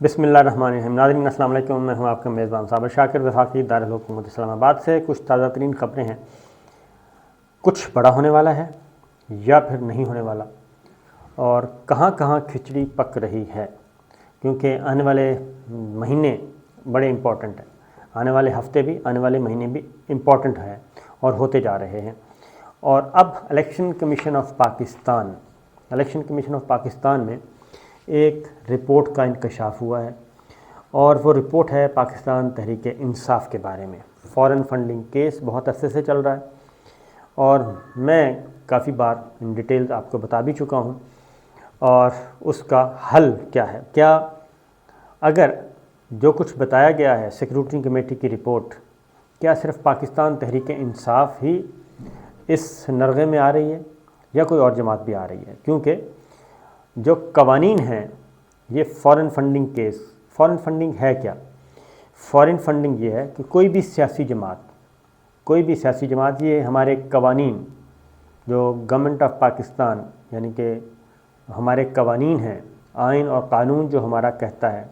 بسم اللہ الرحمن الرحیم۔ ناظرین السلام علیکم، میں ہوں آپ کا میزبان صابر شاکر وفاقی دارالحکومت اسلام آباد سے۔ کچھ تازہ ترین خبریں ہیں، کچھ بڑا ہونے والا ہے یا پھر نہیں ہونے والا، اور کہاں کہاں کھچڑی پک رہی ہے، کیونکہ آنے والے مہینے بڑے امپورٹنٹ ہیں، آنے والے ہفتے بھی، آنے والے مہینے بھی امپورٹنٹ ہیں اور ہوتے جا رہے ہیں۔ اور اب الیکشن کمیشن آف پاکستان میں ایک رپورٹ کا انکشاف ہوا ہے، اور وہ رپورٹ ہے پاکستان تحریک انصاف کے بارے میں۔ فارن فنڈنگ کیس بہت عرصے سے چل رہا ہے، اور میں کافی بار ان ڈیٹیلز آپ کو بتا بھی چکا ہوں، اور اس کا حل کیا ہے۔ کیا اگر جو کچھ بتایا گیا ہے سیکیورٹی کمیٹی کی رپورٹ، کیا صرف پاکستان تحریک انصاف ہی اس نرغے میں آ رہی ہے یا کوئی اور جماعت بھی آ رہی ہے؟ کیونکہ جو قوانین ہیں یہ فارن فنڈنگ ہے کیا؟ فارن فنڈنگ یہ ہے کہ کوئی بھی سیاسی جماعت یہ ہمارے قوانین، جو گورنمنٹ آف پاکستان یعنی کہ ہمارے قوانین ہیں، آئین اور قانون جو ہمارا کہتا ہے،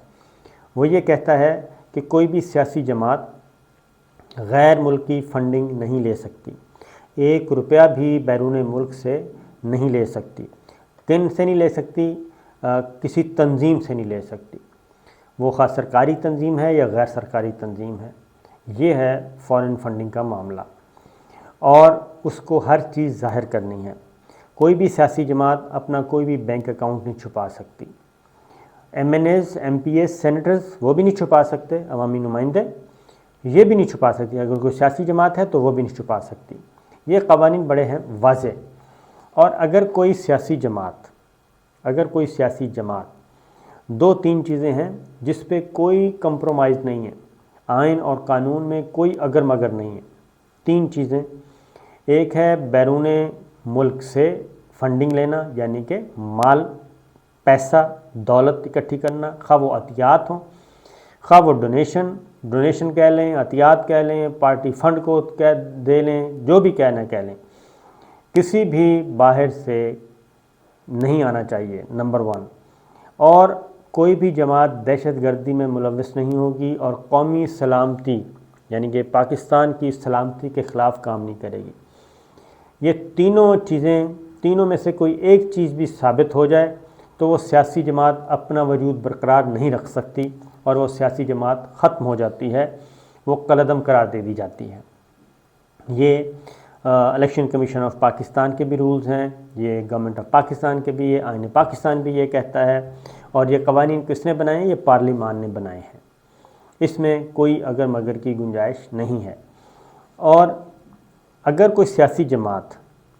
وہ یہ کہتا ہے کہ کوئی بھی سیاسی جماعت غیر ملکی فنڈنگ نہیں لے سکتی، 1 روپیہ بھی بیرون ملک سے نہیں لے سکتی، کن سے نہیں لے سکتی؟ کسی تنظیم سے نہیں لے سکتی، وہ خاص سرکاری تنظیم ہے یا غیر سرکاری تنظیم ہے۔ یہ ہے فارن فنڈنگ کا معاملہ، اور اس کو ہر چیز ظاہر کرنی ہے۔ کوئی بھی سیاسی جماعت اپنا کوئی بھی بینک اکاؤنٹ نہیں چھپا سکتی، MNAs MPs سینیٹرز وہ بھی نہیں چھپا سکتے، عوامی نمائندے یہ بھی نہیں چھپا سکتی، اگر کوئی سیاسی جماعت ہے تو وہ بھی نہیں چھپا سکتی۔ یہ قوانین بڑے ہیں واضح، اور اگر کوئی سیاسی جماعت 2-3 چیزیں ہیں جس پہ کوئی کمپرومائز نہیں ہے، آئین اور قانون میں کوئی اگر مگر نہیں ہے۔ 3 چیزیں، ایک ہے بیرون ملک سے فنڈنگ لینا، یعنی کہ مال، پیسہ، دولت اکٹھی کرنا، خواہ وہ عطیات ہوں، خواہ وہ ڈونیشن کہہ لیں، عطیات کہہ لیں، پارٹی فنڈ کو دے لیں، جو بھی کہنا کہہ لیں، کسی بھی باہر سے نہیں آنا چاہیے، نمبر 1۔ اور کوئی بھی جماعت دہشت گردی میں ملوث نہیں ہوگی، اور قومی سلامتی یعنی کہ پاکستان کی سلامتی کے خلاف کام نہیں کرے گی۔ یہ تینوں میں سے کوئی ایک چیز بھی ثابت ہو جائے تو وہ سیاسی جماعت اپنا وجود برقرار نہیں رکھ سکتی، اور وہ سیاسی جماعت ختم ہو جاتی ہے، وہ کالعدم قرار دے دی جاتی ہے۔ یہ الیکشن کمیشن آف پاکستان کے بھی رولز ہیں، یہ گورنمنٹ آف پاکستان کے بھی، یہ آئین پاکستان بھی یہ کہتا ہے، اور یہ قوانین کس نے بنائے ہیں؟ یہ پارلیمان نے بنائے ہیں، اس میں کوئی اگر مگر کی گنجائش نہیں ہے۔ اور اگر کوئی سیاسی جماعت،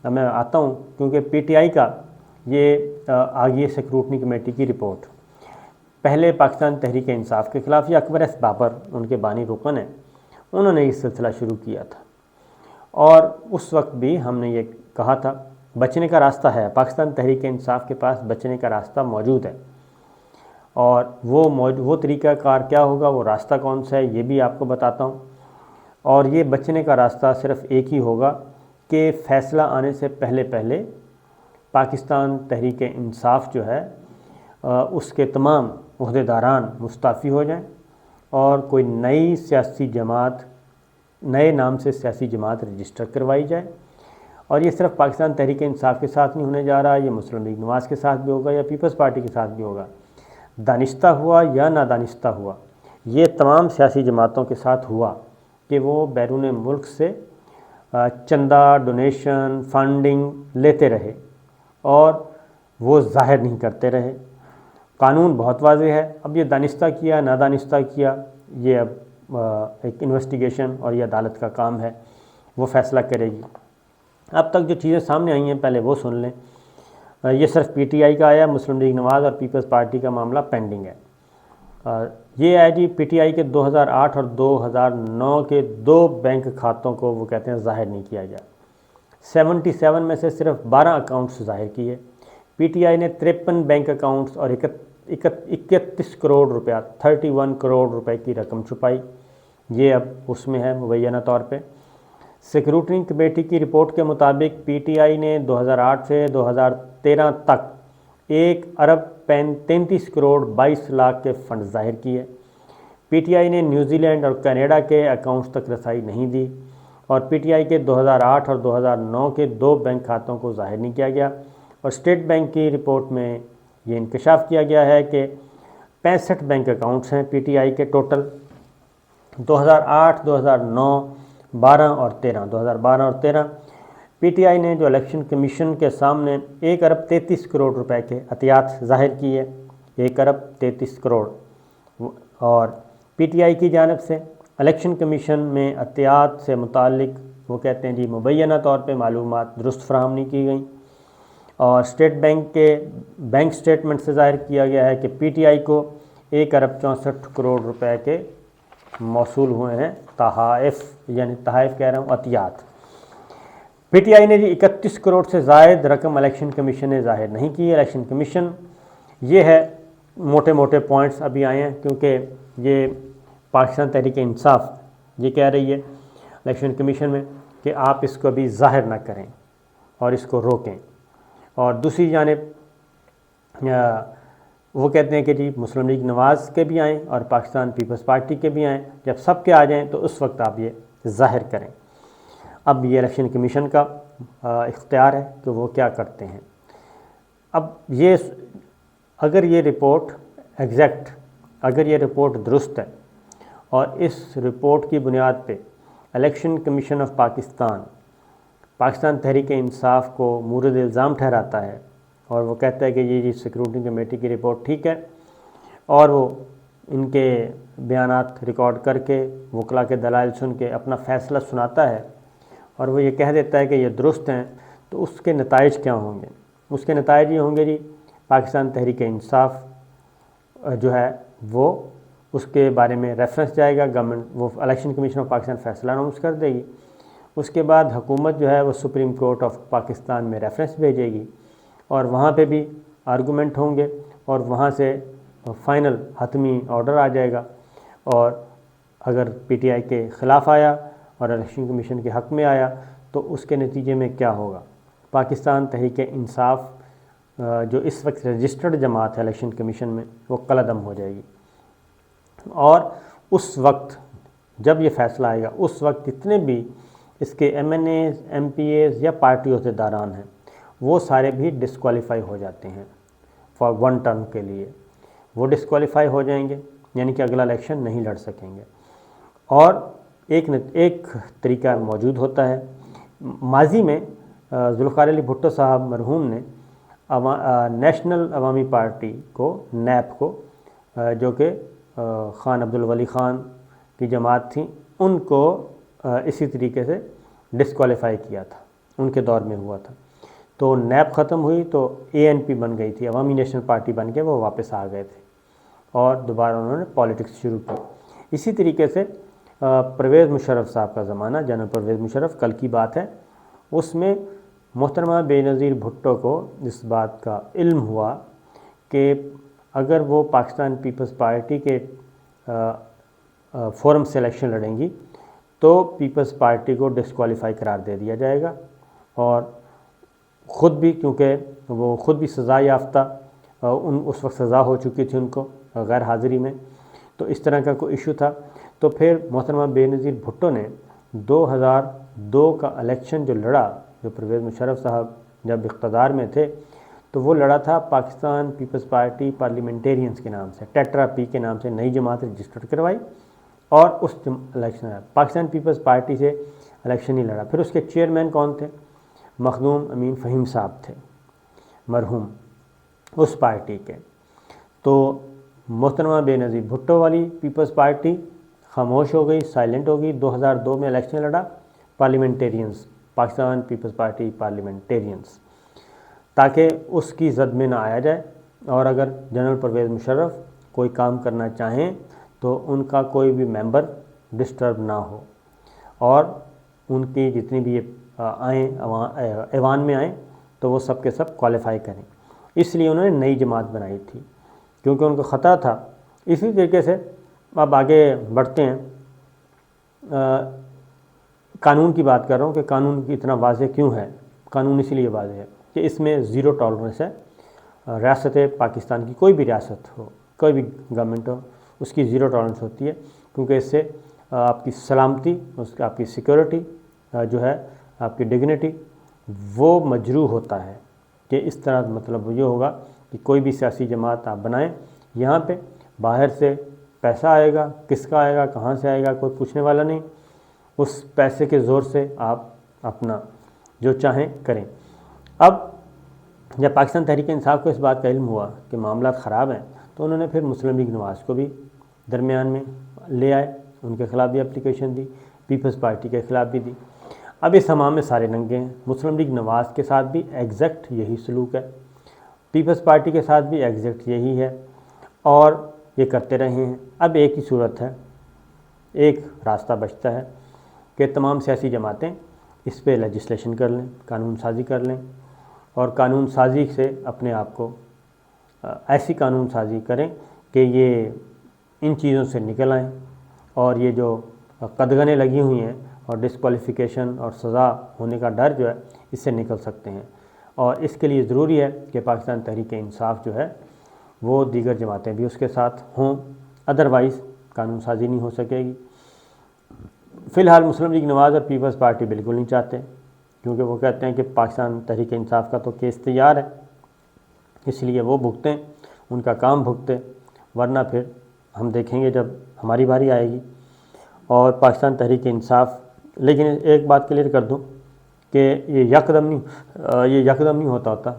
اب میں آتا ہوں کیونکہ PTI کا یہ آگے سیکیورٹی کمیٹی کی رپورٹ، پہلے پاکستان تحریک انصاف کے خلاف، یہ اکبر ایس بابر ان کے بانی رکن ہیں، انہوں نے یہ سلسلہ شروع کیا تھا، اور اس وقت بھی ہم نے یہ کہا تھا بچنے کا راستہ ہے، پاکستان تحریک انصاف کے پاس بچنے کا راستہ موجود ہے، اور وہ طریقہ کار کیا ہوگا، وہ راستہ کون سا ہے، یہ بھی آپ کو بتاتا ہوں۔ اور یہ بچنے کا راستہ صرف ایک ہی ہوگا کہ فیصلہ آنے سے پہلے پاکستان تحریک انصاف جو ہے اس کے تمام عہدیداران مستعفی ہو جائیں، اور کوئی نئے نام سے سیاسی جماعت رجسٹر کروائی جائے۔ اور یہ صرف پاکستان تحریک انصاف کے ساتھ نہیں ہونے جا رہا، یہ مسلم لیگ نواز کے ساتھ بھی ہوگا، یا پیپلز پارٹی کے ساتھ بھی ہوگا، دانستہ ہوا یا نادانستہ ہوا، یہ تمام سیاسی جماعتوں کے ساتھ ہوا کہ وہ بیرون ملک سے چندہ، ڈونیشن، فنڈنگ لیتے رہے، اور وہ ظاہر نہیں کرتے رہے۔ قانون بہت واضح ہے، اب یہ دانستہ کیا، نادانستہ کیا، یہ اب ایک انویسٹیگیشن اور یہ عدالت کا کام ہے، وہ فیصلہ کرے گی۔ اب تک جو چیزیں سامنے آئی ہیں پہلے وہ سن لیں۔ یہ صرف PTI کا آیا، مسلم لیگ نواز اور پیپلز پارٹی کا معاملہ پینڈنگ ہے۔ یہ ہے جی PTI کے 2008 اور 2009 کے 2 بینک کھاتوں کو وہ کہتے ہیں ظاہر نہیں کیا گیا، 77 میں سے صرف 12 اکاؤنٹس ظاہر کیے۔ PTI نے 53 بینک اکاؤنٹس اور 31 کروڑ روپیہ 31 کروڑ روپے کی رقم چھپائی، یہ اب اس میں ہے مبینہ طور پہ۔ سیکیورٹی کمیٹی کی رپورٹ کے مطابق PTI نے 2008 سے 2013 تک 1,33,22,00,000 کے فنڈ ظاہر کیے۔ پی ٹی آئی نے نیوزی لینڈ اور کینیڈا کے اکاؤنٹس تک رسائی نہیں دی، اور پی ٹی آئی کے 2008 اور 2009 کے 2 بینک کھاتوں کو ظاہر نہیں کیا گیا، اور اسٹیٹ بینک کی رپورٹ میں یہ انکشاف کیا گیا ہے کہ 65 بینک اکاؤنٹس ہیں پی ٹی آئی کے ٹوٹل 2008، 2009، 2012 اور 13۔ پی ٹی آئی نے جو الیکشن کمیشن کے سامنے 1,33 کروڑ روپے کے عطیات ظاہر کیے، 1,33 کروڑ، اور پی ٹی آئی کی جانب سے الیکشن کمیشن میں عطیات سے متعلق وہ کہتے ہیں جی مبینہ طور پہ معلومات درست فراہم نہیں کی گئیں، اور اسٹیٹ بینک کے بینک سٹیٹمنٹ سے ظاہر کیا گیا ہے کہ پی ٹی آئی کو 1,64 کروڑ روپے کے موصول ہوئے ہیں تحائف، یعنی تحائف کہہ رہا ہوں عطیات۔ پی ٹی آئی نے جی 31 کروڑ سے زائد رقم الیکشن کمیشن نے ظاہر نہیں کی۔ الیکشن کمیشن یہ ہے، موٹے موٹے پوائنٹس ابھی آئے ہیں کیونکہ یہ پاکستان تحریک انصاف یہ کہہ رہی ہے الیکشن کمیشن میں کہ آپ اس کو ابھی ظاہر نہ کریں اور اس کو روکیں، اور دوسری جانب وہ کہتے ہیں کہ جی مسلم لیگ نواز کے بھی آئیں اور پاکستان پیپلز پارٹی کے بھی آئیں، جب سب کے آ جائیں تو اس وقت آپ یہ ظاہر کریں۔ اب یہ الیکشن کمیشن کا اختیار ہے کہ وہ کیا کرتے ہیں۔ اب یہ اگر یہ رپورٹ ایگزیکٹ، اگر یہ رپورٹ درست ہے اور اس رپورٹ کی بنیاد پہ election commission of Pakistan Tehreek Insaf کو مورد الزام ٹھہراتا ہے اور وہ کہتا ہے کہ یہ سیکیورٹی کمیٹی کی رپورٹ ٹھیک ہے، اور وہ ان کے بیانات ریکارڈ کر کے وکلاء کے دلائل سن کے اپنا فیصلہ سناتا ہے، اور وہ یہ کہہ دیتا ہے کہ یہ درست ہیں، تو اس کے نتائج کیا ہوں گے؟ اس کے نتائج یہ ہوں گے جی پاکستان تحریک انصاف جو ہے وہ اس کے بارے میں ریفرنس جائے گا گورنمنٹ، وہ الیکشن کمیشن آف پاکستان فیصلہ اناؤنس کر دے گی، اس کے بعد حکومت جو ہے وہ سپریم کورٹ آف پاکستان میں ریفرنس بھیجے گی، اور وہاں پہ بھی آرگومنٹ ہوں گے، اور وہاں سے فائنل حتمی آرڈر آ جائے گا، اور اگر پی ٹی آئی کے خلاف آیا اور الیکشن کمیشن کے حق میں آیا تو اس کے نتیجے میں کیا ہوگا؟ پاکستان تحریک انصاف جو اس وقت رجسٹرڈ جماعت ہے الیکشن کمیشن میں، وہ کالعدم ہو جائے گی، اور اس وقت جب یہ فیصلہ آئے گا اس وقت جتنے بھی اس کے MNAs, MPAs یا پارٹی عہدیداران ہیں وہ سارے بھی ڈسکوالیفائی ہو جاتے ہیں فار 1 ٹرم کے لیے، وہ ڈسکوالیفائی ہو جائیں گے، یعنی کہ اگلا الیکشن نہیں لڑ سکیں گے۔ اور ایک طریقہ موجود ہوتا ہے، ماضی میں ذوالفقار علی بھٹو صاحب مرحوم نے نیشنل عوامی پارٹی کو، نیپ کو، جو کہ خان عبدالولی خان کی جماعت تھی، ان کو اسی طریقے سے ڈسکوالیفائی کیا تھا، ان کے دور میں ہوا تھا۔ تو نیپ ختم ہوئی تو اے این پی بن گئی تھی، عوامی نیشنل پارٹی بن کے وہ واپس آ گئے تھے اور دوبارہ انہوں نے پالیٹکس شروع کی۔ اسی طریقے سے پرویز مشرف صاحب کا زمانہ، جنرل پرویز مشرف، کل کی بات ہے، اس میں محترمہ بے نظیر بھٹو کو اس بات کا علم ہوا کہ اگر وہ پاکستان پیپلز پارٹی کے فورم سے الیکشن لڑیں گی تو پیپلز پارٹی کو ڈسکوالیفائی قرار دے دیا جائے گا، اور خود بھی، کیونکہ وہ خود بھی سزا یافتہ، اس وقت سزا ہو چکی تھی ان کو غیر حاضری میں، تو اس طرح کا کوئی ایشو تھا۔ تو پھر محترمہ بے نظیر بھٹو نے 2002 کا الیکشن جو لڑا، جو پرویز مشرف صاحب جب اقتدار میں تھے، تو وہ لڑا تھا پاکستان پیپلز پارٹی پارلیمنٹیرینز کے نام سے، ٹیٹرا پی کے نام سے نئی جماعت رجسٹر کروائی، اور اس الیکشن پاکستان پیپلز پارٹی سے الیکشن ہی لڑا۔ پھر اس کے چیئرمین کون تھے؟ مخدوم امین فہیم صاحب تھے مرحوم، اس پارٹی کے۔ تو محترمہ بے نظیر بھٹو والی پیپلز پارٹی خاموش ہو گئی، سائلنٹ ہو گئی، 2002 میں الیکشن لڑا پارلیمنٹیرینز، پاکستان پیپلز پارٹی پارلیمنٹیرینز، تاکہ اس کی زد میں نہ آیا جائے، اور اگر جنرل پرویز مشرف کوئی کام کرنا چاہیں تو ان کا کوئی بھی ممبر ڈسٹرب نہ ہو، اور ان کی جتنی بھی آئیں ایوان میں آئیں تو وہ سب کے سب کوالیفائی کریں۔ اس لیے انہوں نے نئی جماعت بنائی تھی، کیونکہ ان کو خطرہ تھا۔ اسی طریقے سے اب آگے بڑھتے ہیں، قانون کی بات کر رہا ہوں کہ قانون کی اتنا واضح کیوں ہے۔ قانون اسی لیے واضح ہے کہ اس میں 0 ٹالرنس ہے، ریاست پاکستان کی کوئی بھی ریاست ہو، کوئی بھی گورنمنٹ ہو، اس کی زیرو ٹالرنس ہوتی ہے، کیونکہ اس سے آپ کی سلامتی، آپ کی سیکورٹی جو ہے، آپ کی ڈگنیٹی، وہ مجروح ہوتا ہے کہ اس طرح مطلب یہ ہوگا کہ کوئی بھی سیاسی جماعت آپ بنائیں، یہاں پہ باہر سے پیسہ آئے گا، کس کا آئے گا، کہاں سے آئے گا، کوئی پوچھنے والا نہیں، اس پیسے کے زور سے آپ اپنا جو چاہیں کریں۔ اب جب پاکستان تحریک انصاف کو اس بات کا علم ہوا کہ معاملات خراب ہیں، تو انہوں نے پھر مسلم لیگ نواز کو بھی درمیان میں لے آئے، ان کے خلاف بھی اپلیکیشن دی، پیپلز پارٹی کے خلاف بھی دی۔ اب اس ہمام میں سارے ننگے ہیں، مسلم لیگ نواز کے ساتھ بھی ایگزیکٹ یہی سلوک ہے، پیپلز پارٹی کے ساتھ بھی ایگزیکٹ یہی ہے، اور یہ کرتے رہے ہیں۔ اب ایک ہی صورت ہے، ایک راستہ بچتا ہے کہ تمام سیاسی جماعتیں اس پہ لیجسلیشن کر لیں، قانون سازی کر لیں، اور قانون سازی سے اپنے آپ کو ایسی قانون سازی کریں کہ یہ ان چیزوں سے نکل آئیں، اور یہ جو قدغنیں لگی ہوئی ہیں اور ڈسکوالیفیکیشن اور سزا ہونے کا ڈر جو ہے، اس سے نکل سکتے ہیں۔ اور اس کے لیے ضروری ہے کہ پاکستان تحریک انصاف جو ہے وہ دیگر جماعتیں بھی اس کے ساتھ ہوں، ادروائز قانون سازی نہیں ہو سکے گی۔ فی الحال مسلم لیگ نواز اور پیپلز پارٹی بالکل نہیں چاہتے، کیونکہ وہ کہتے ہیں کہ پاکستان تحریک انصاف کا تو کیس تیار ہے، اس لیے وہ بھگتیں، ان کا کام بھگتے، ورنہ پھر ہم دیکھیں گے جب ہماری باری آئے گی۔ اور پاکستان تحریک انصاف، لیکن ایک بات کلیئر کر دوں کہ یہ یکدم نہیں ہوتا،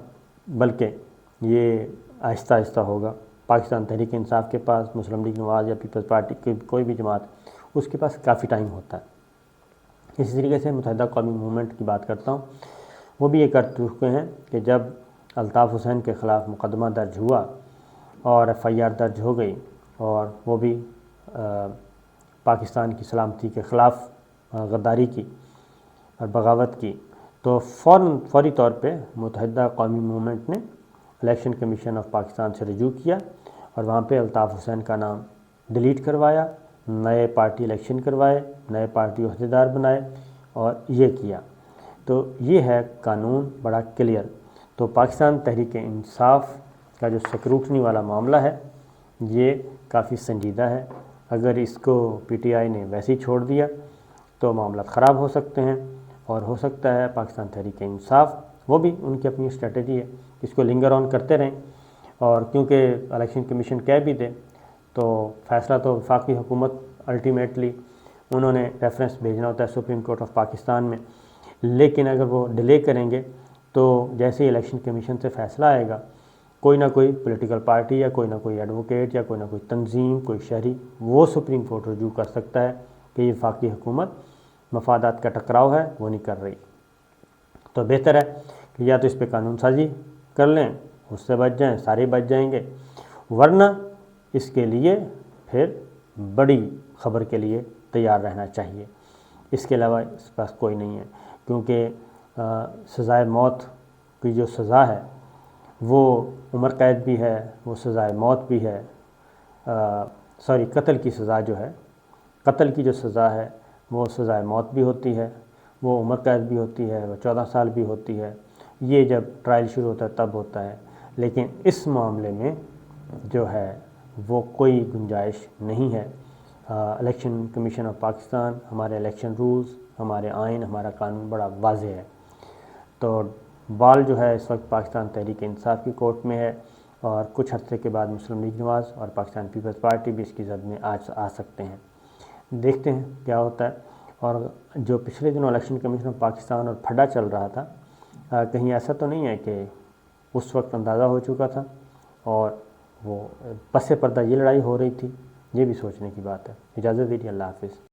بلکہ یہ آہستہ آہستہ ہوگا۔ پاکستان تحریک انصاف کے پاس، مسلم لیگ نواز یا پیپلز پارٹی کی کوئی بھی جماعت، اس کے پاس کافی ٹائم ہوتا ہے۔ اسی طریقے سے متحدہ قومی موومنٹ کی بات کرتا ہوں، وہ بھی یہ کر چکے ہیں کہ جب الطاف حسین کے خلاف مقدمہ درج ہوا اور FIR درج ہو گئی، اور وہ بھی پاکستان کی سلامتی کے خلاف غداری کی اور بغاوت کی، تو فوری طور پہ متحدہ قومی موومنٹ نے الیکشن کمیشن آف پاکستان سے رجوع کیا، اور وہاں پہ الطاف حسین کا نام ڈیلیٹ کروایا، نئے پارٹی الیکشن کروائے، نئے پارٹی عہدیدار بنائے، اور یہ کیا۔ تو یہ ہے قانون بڑا کلیئر۔ تو پاکستان تحریک انصاف کا جو سکروٹنی والا معاملہ ہے، یہ کافی سنجیدہ ہے۔ اگر اس کو PTI نے ویسے ہی چھوڑ دیا تو معاملات خراب ہو سکتے ہیں، اور ہو سکتا ہے پاکستان تحریک انصاف، وہ بھی ان کی اپنی اسٹریٹجی ہے، اس کو لنگر آن کرتے رہیں، اور کیونکہ الیکشن کمیشن کہہ بھی دے تو فیصلہ تو وفاقی حکومت الٹیمیٹلی انہوں نے ریفرنس بھیجنا ہوتا ہے سپریم کورٹ آف پاکستان میں، لیکن اگر وہ ڈیلے کریں گے تو جیسے ہی الیکشن کمیشن سے فیصلہ آئے گا، کوئی نہ کوئی پولیٹیکل پارٹی یا کوئی نہ کوئی ایڈوکیٹ یا کوئی نہ کوئی تنظیم، کوئی شہری، وہ سپریم کورٹ رجوع کر سکتا ہے کہ یہ وفاقی حکومت مفادات کا ٹکراؤ ہے، وہ نہیں کر رہی۔ تو بہتر ہے کہ یا تو اس پہ قانون سازی کر لیں، اس سے بچ جائیں، سارے بچ جائیں گے، ورنہ اس کے لیے پھر بڑی خبر کے لیے تیار رہنا چاہیے۔ اس کے علاوہ اس پاس کوئی نہیں ہے، کیونکہ سزائے موت کی جو سزا ہے وہ عمر قید بھی ہے، وہ سزائے موت بھی ہے، قتل کی سزا جو ہے، قتل کی جو سزا ہے وہ سزائے موت بھی ہوتی ہے، وہ عمر قید بھی ہوتی ہے، وہ 14 سال بھی ہوتی ہے۔ یہ جب ٹرائل شروع ہوتا ہے تب ہوتا ہے، لیکن اس معاملے میں جو ہے وہ کوئی گنجائش نہیں ہے۔ الیکشن کمیشن آف پاکستان، ہمارے الیکشن رولز، ہمارے آئین، ہمارا قانون بڑا واضح ہے۔ تو بال جو ہے اس وقت پاکستان تحریک انصاف کی کورٹ میں ہے، اور کچھ عرصے کے بعد مسلم لیگ نواز اور پاکستان پیپلز پارٹی بھی اس کی زد میں آ سکتے ہیں۔ دیکھتے ہیں کیا ہوتا ہے۔ اور جو پچھلے دنوں الیکشن کمیشن آف پاکستان اور پھڈا چل رہا تھا، کہیں ایسا تو نہیں ہے کہ اس وقت اندازہ ہو چکا تھا اور وہ پس پردہ یہ لڑائی ہو رہی تھی؟ یہ بھی سوچنے کی بات ہے۔ اجازت دیجیے، اللہ حافظ۔